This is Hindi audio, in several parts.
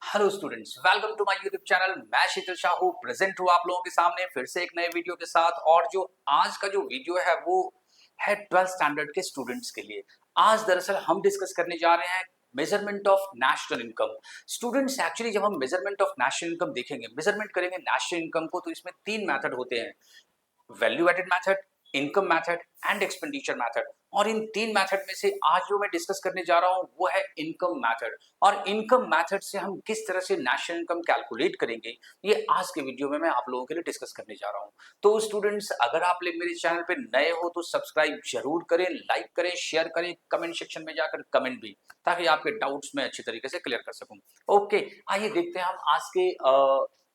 Hello students, welcome to my YouTube channel. मैं शीतल शाहू प्रेजेंट हूँ आप लोगों के सामने फिर से एक नए वीडियो के साथ। और जो आज का जो वीडियो है वो है 12th स्टैंडर्ड के स्टूडेंट्स के लिए। आज दरअसल हम डिस्कस करने जा रहे हैं measurement of national income. Students, actually जब हम मेजरमेंट ऑफ नेशनल इनकम देखेंगे, मेजरमेंट करेंगे नेशनल इनकम को, तो इसमें तीन मेथड होते हैं: value added method, income method and expenditure method. और इन तीन मेथड में से आज जो मैं डिस्कस करने जा रहा हूं वो है इनकम मेथड। और इनकम मेथड से हम किस तरह से नेशनल इनकम कैलकुलेट करेंगे, ये आज के वीडियो में मैं आप लोगों के लिए डिस्कस करने जा रहा हूं। तो स्टूडेंट्स, अगर आप लोग मेरे चैनल पे नए हो तो सब्सक्राइब जरूर करें, लाइक करें, शेयर करें, कमेंट सेक्शन में जाकर कमेंट भी, ताकि आपके डाउट्स में अच्छी तरीके से क्लियर कर सकूं। ओके, आइए देखते हैं हम आज के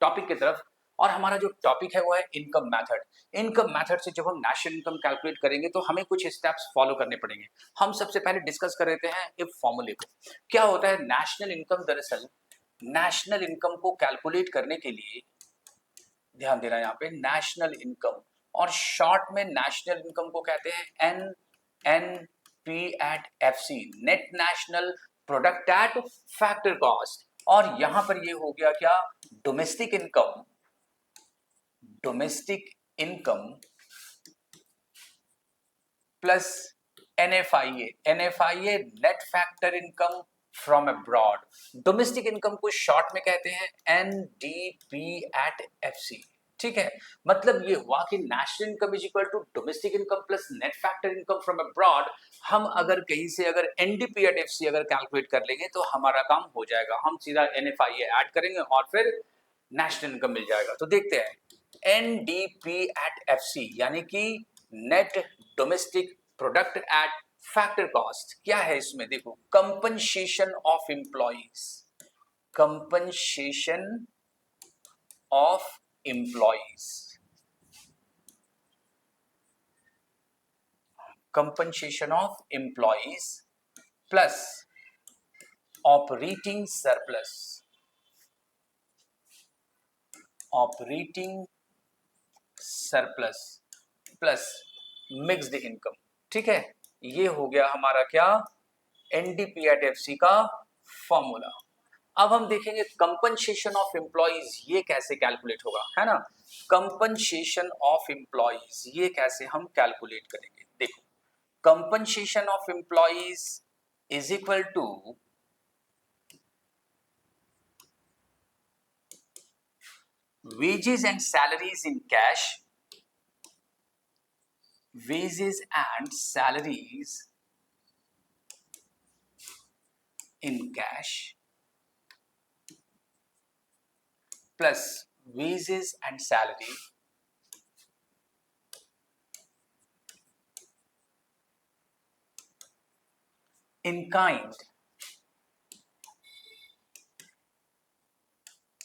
टॉपिक की तरफ। और हमारा जो टॉपिक है वो है इनकम मेथड। इनकम मेथड से जब हम नेशनल इनकम कैलकुलेट करेंगे तो हमें कुछ स्टेप्स फॉलो करने पड़ेंगे। हम सबसे पहले डिस्कस कर लेते हैं इस फॉर्मूले को। क्या होता है नेशनल इनकम? दरअसल नेशनल इनकम को कैलकुलेट करने के लिए ध्यान देना यहाँ पे नेशनल इनकम, और शॉर्ट में नेशनल इनकम को कहते हैं NNP at FC, net national product at factor cost. और यहां पर ये हो गया क्या? Domestic income, domestic income plus NFIA net factor income from abroad. Domestic income को शॉर्ट में कहते हैं NDP एट FC। ठीक है, मतलब ये हुआ कि national income is equal to domestic income plus net factor income from abroad. हम अगर कहीं से अगर NDP एट FC अगर कैलकुलेट कर लेंगे तो हमारा काम हो जाएगा। हम सीधा NFIA ऐड करेंगे और फिर नेशनल इनकम मिल जाएगा। तो देखते हैं NDP एट FC यानी कि net domestic product at factor cost क्या है इसमें? देखो, compensation of employees, compensation of employees, compensation of employees plus operating surplus, operating surplus plus mixed income. ठीक है, ये हो गया हमारा क्या? NDP एट FC का फॉर्मूला। अब हम देखेंगे कंपनसेशन ऑफ एम्प्लॉइज ये कैसे कैलकुलेट होगा, है ना। कंपनसेशन ऑफ एम्प्लॉइज ये कैसे हम कैलकुलेट करेंगे? देखो, compensation of employees is equal to wages and salaries in cash, wages and salaries in cash plus wages and salary in kind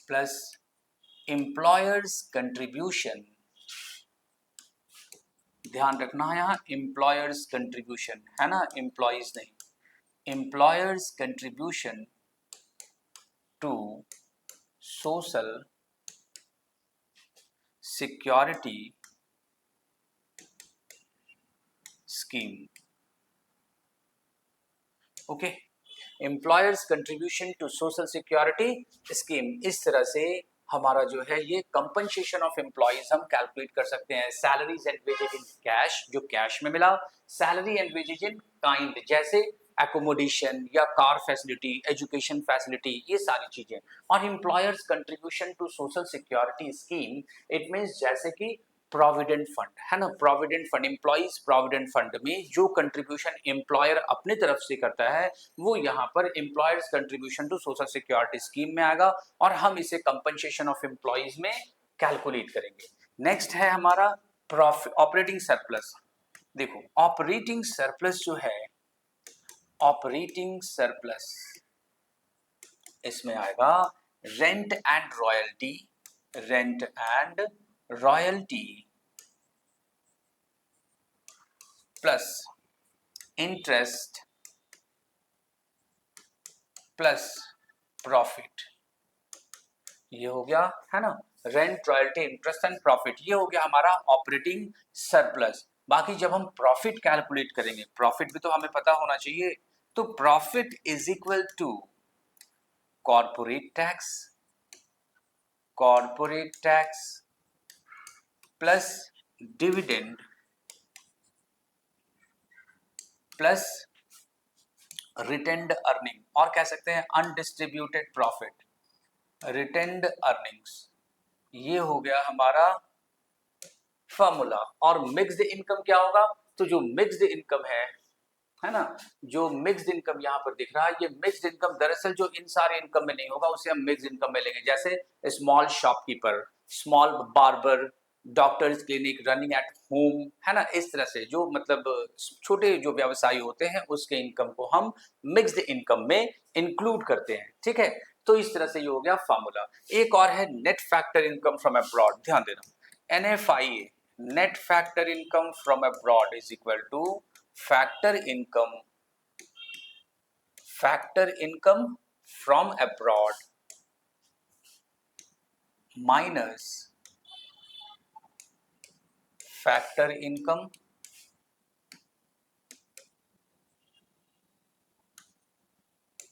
plus employer's contribution। ध्यान रखना है यहाँ employer's contribution है ना, employees नहीं, employer's contribution to social security scheme। Okay, employers contribution to social security scheme. इस तरह से हमारा जो है ये कंपनसेशन ऑफ एम्प्लॉइज हम कैलकुलेट कर सकते हैं। Salaries and wages in cash, जो कैश में मिला, salary and wages in kind, जैसे एकोमोडेशन या कार फैसिलिटी, एजुकेशन फैसिलिटी, ये सारी चीजें। और employers contribution to social security scheme, it means जैसे कि प्रोविडेंट फंड है ना, provident fund, employees provident fund में जो कंट्रीब्यूशन एम्प्लॉयर अपने तरफ से करता है वो यहाँ पर employers contribution to social security scheme में आएगा, और हम इसे कंपनसेशन ऑफ एम्प्लॉइज में कैलकुलेट करेंगे। नेक्स्ट है हमारा प्रॉफिट, ऑपरेटिंग सरप्लस। देखो, ऑपरेटिंग सरप्लस जो है, ऑपरेटिंग सरप्लस इसमें आएगा rent and royalty, rent and royalty plus interest plus profit. ये हो गया है ना, rent, royalty, interest and profit, ये हो गया हमारा ऑपरेटिंग सरप्लस। बाकी जब हम प्रॉफिट कैलकुलेट करेंगे, प्रॉफिट भी तो हमें पता होना चाहिए, तो profit is equal to corporate tax plus dividend plus retained earning, और कह सकते हैं अनडिस्ट्रीब्यूटेड प्रॉफिट, रिटेन्ड अर्निंग्स। ये हो गया हमारा फॉर्मूला। और मिक्स्ड इनकम क्या होगा? तो जो मिक्स्ड इनकम है ना, जो मिक्स्ड इनकम यहाँ पर दिख रहा है, ये मिक्स्ड इनकम दरअसल जो इन सारे इनकम में नहीं होगा उसे हम मिक्स्ड इनकम में लेंगे। जैसे small shopkeeper, small barber, doctors clinic, running at home, है ना, इस तरह से जो मतलब छोटे जो व्यवसायी होते हैं उसके इनकम को हम मिक्स्ड इनकम में इंक्लूड करते हैं। ठीक है, तो इस तरह से ये हो गया फॉर्मूला। एक और है net factor income from abroad, ध्यान देना, NFIA, net factor income from abroad is equal to factor income from abroad minus factor income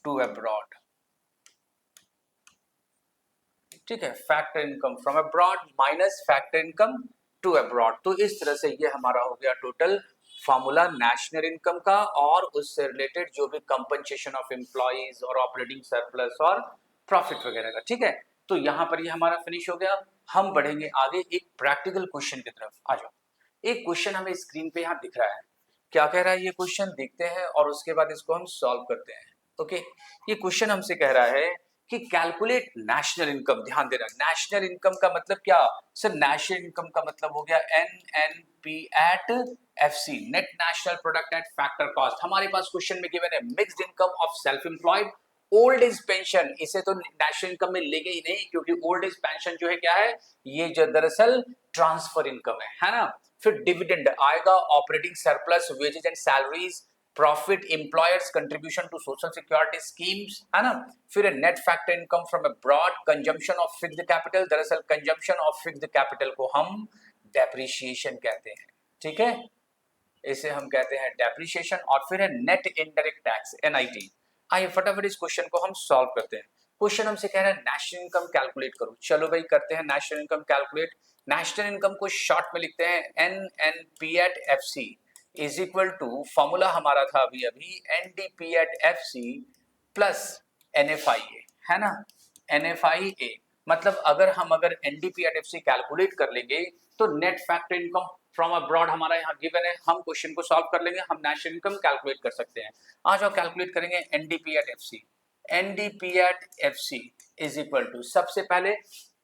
to abroad। ठीक है, factor income from abroad minus factor income to abroad. तो इस तरह से ये हमारा हो गया टोटल फॉर्मूला नेशनल इनकम का और उससे रिलेटेड जो भी कंपनसेशन ऑफ एम्प्लॉइज और ऑपरेटिंग सरप्लस और प्रॉफिट वगैरह का। ठीक है, तो यहाँ पर ये हमारा फिनिश हो गया। हम बढ़ेंगे आगे एक प्रैक्टिकल क्वेश्चन की तरफ। आ जाओ, एक क्वेश्चन हमें स्क्रीन पे यहाँ दिख रहा है, क्या कह रहा है ये क्वेश्चन, देखते हैं और उसके बाद इसको हम सॉल्व करते हैं। ओके, ये क्वेश्चन हमसे कह रहा है कि कैलकुलेट नेशनल इनकम। ध्यान देना, नेशनल इनकम का मतलब क्या? सर नेशनल इनकम का मतलब हो गया NNP at FC, net national product at factor cost. हमारे पास क्वेश्चन में गिवन है mixed income of self employed, old age pension, इसे तो नेशनल इनकम में लेंगे ही नहीं क्योंकि ओल्ड एज पेंशन जो है क्या है, ये जो दरअसल ट्रांसफर इनकम है ना। फिर डिविडेंड आएगा, operating surplus, wages and salaries, profit, employers contribution to social security schemes, है ना। फिर net factor income from abroad, consumption of fixed capital, दरअसल कंजम्पशन ऑफ फिक्स्ड कैपिटल को हम डेप्रिसिएशन कहते हैं। ठीक है, इसे हम कहते हैं डेप्रिसिएशन। और फिर है नेट इनडायरेक्ट टैक्स, NIT। आइए फटाफट इस क्वेश्चन को हम सॉल्व करते हैं। क्वेश्चन हमसे कह रहा है नेशनल इनकम कैलकुलेट करो। चलो भाई करते हैं national income calculate. National income को शॉर्ट में लिखते हैं NNP at FC is equal to, formula हमारा था अभी अभी NDP at FC plus NFIA, है ना, NFIA। मतलब अगर NDP एट FC कैलकुलेट कर लेंगे तो net factor income from abroad हमारा यहाँ गिवन है, हम क्वेश्चन को सॉल्व कर लेंगे, हम नेशनल इनकम कैलकुलेट कर सकते हैं। आ जाओ कैलकुलेट करेंगे NDP at FC। NDP at FC is equal to, सबसे पहले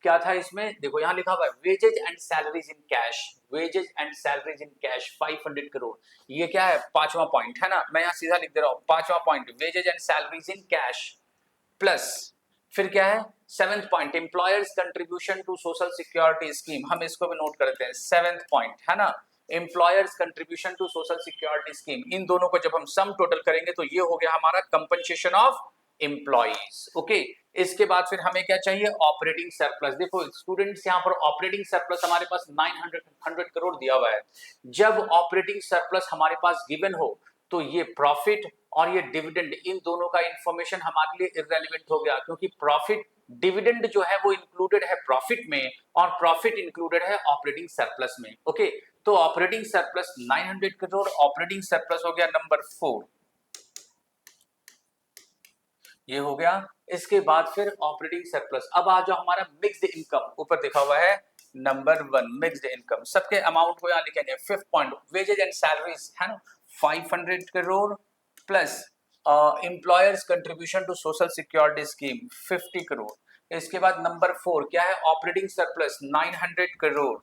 क्या था इसमें, देखो यहाँ लिखा हुआ है wages and salaries in cash, wages and salaries in cash 500 crore. ये क्या है, पांचवा पॉइंट है ना, मैं यहाँ सीधा लिख दे रहा हूँ, पांचवा point wages and salaries in cash plus, फिर क्या है seventh point employers contribution to social security scheme, हम इसको भी नोट करते हैं, सेवेंथ पॉइंट है ना, employers contribution to social security scheme. इन दोनों को जब हम सम टोटल करेंगे तो ये हो गया हमारा कंपनसेशन ऑफ एम्प्लॉइज। ओके, इसके बाद फिर हमें क्या चाहिए, ऑपरेटिंग सरप्लस। देखो स्टूडेंट्स, यहाँ पर ऑपरेटिंग सरप्लस हमारे पास 900 करोड़ दिया हुआ है। जब ऑपरेटिंग सरप्लस हमारे पास गिवन हो तो ये प्रॉफिट और ये डिविडेंड, इन दोनों का इंफॉर्मेशन हमारे लिए इररेलेवेंट हो गया, क्योंकि प्रॉफिट, डिविडेंड जो है वो इंक्लूडेड है प्रॉफिट में और प्रॉफिट इंक्लूडेड है ऑपरेटिंग सरप्लस में। ओके, तो operating surplus 900 crore, operating surplus हो गया नंबर 4, ये हो गया। इसके बाद फिर ऑपरेटिंग सरप्लस। अब आ जाओ हमारा मिक्स्ड इनकम, ऊपर लिखा हुआ है नंबर 1 मिक्स्ड इनकम, सबके अमाउंट को यहाँ लिखेंगे। Fifth point wages and salaries है ना 500 crore plus employers contribution to social security scheme 50 crore. इसके बाद नंबर 4 क्या है, ऑपरेटिंग सरप्लस 900 करोड़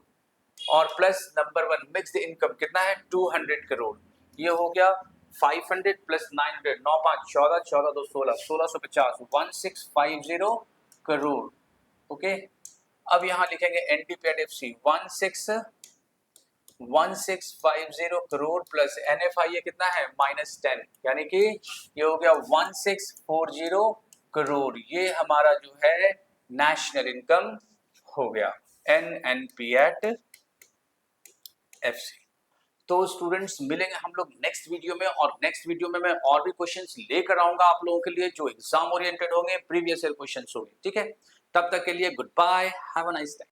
और प्लस नंबर 1 मिक्स्ड इनकम कितना है 200 करोड़। ये हो गया 500 प्लस 900, 9 5 14, 14 2 16, 1650, 1650 करोड़। ओके, अब यहाँ लिखेंगे NDP at FC 1650 crore plus NFIA कितना है -10, यानी कि ये हो गया 1640 करोड़। ये हमारा जो है नेशनल इनकम हो गया NNP एट FC। तो स्टूडेंट्स मिलेंगे हम लोग नेक्स्ट वीडियो में, और नेक्स्ट वीडियो में मैं और भी क्वेश्चंस लेकर आऊंगा आप लोगों के लिए जो एग्जाम ओरिएंटेड होंगे, प्रीवियस ईयर क्वेश्चंस होंगे। ठीक है, तब तक के लिए good bye, have a nice day.